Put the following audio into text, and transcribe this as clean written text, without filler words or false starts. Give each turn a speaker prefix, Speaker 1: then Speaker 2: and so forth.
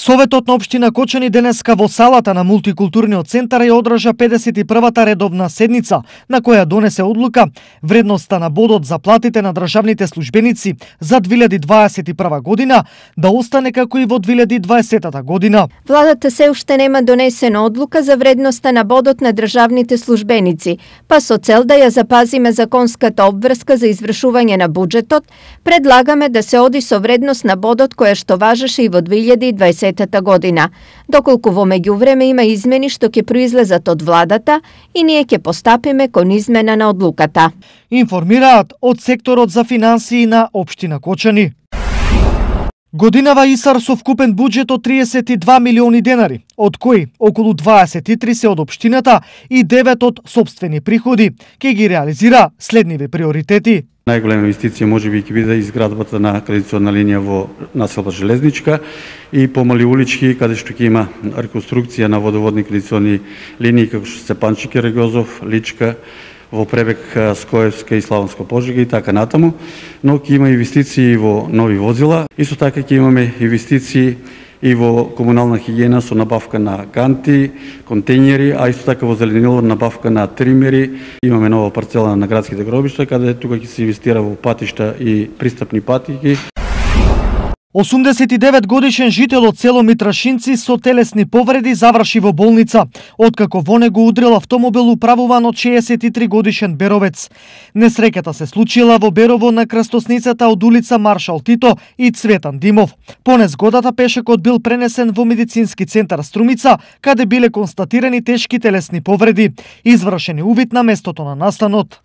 Speaker 1: Советот на општина Кочани денеска во салата на мултикултурниот центар ја одржа 51-та редовна седница, на која донесе одлука вредноста на бодот за платите на државните службеници за 2021 година да остане како и во 2020 година.
Speaker 2: Владата се уште нема донесена одлука за вредноста на бодот на државните службеници, па со цел да ја запазиме законската обврска за извршување на буџетот, предлагаме да се оди со вредност на бодот која што важеше и во 2020 година, доколку во меѓувреме има измени што ќе произлезат од владата и ние ќе постапиме кон измена на одлуката.
Speaker 1: Информираат од секторот за финансии на општина Кочани. Годинава ИСАР со вкупен буџет од 32 милиони денари, од кои околу 23 се од општината и 9 од сопствени приходи, ќе ги реализира следниве приоритети.
Speaker 3: Најголема инвестиција можеби ќе биде изградбата на традиционална линија во населба Железничка и помали улички каде што ќе има реконструкција на водоводни традиционни линии како што се Панчике, Регозов, Личка, во пребег Скоевска и Славонска Пожега и така натаму, но ќе има инвестиции во нови возила. Исто така ќе имаме инвестиции и во комунална хигиена со набавка на канти, контејнери, а исто така во зеленило набавка на тримери. Имаме нова парцела на градските гробишта, каде тука ќе се инвестира во патишта и пристапни патики.
Speaker 1: 89 годишен жител од село Митрашинци со телесни повреди заврши во болница, откако во него удрил автомобил управуван од 63 годишен беровец. Несреќата се случила во Берово на крстосницата од улица Маршал Тито и Цветан Димов. По незгодата пешекот бил пренесен во медицински центар Струмица, каде биле констатирани тешки телесни повреди. Извршен е увид на местото на настанот.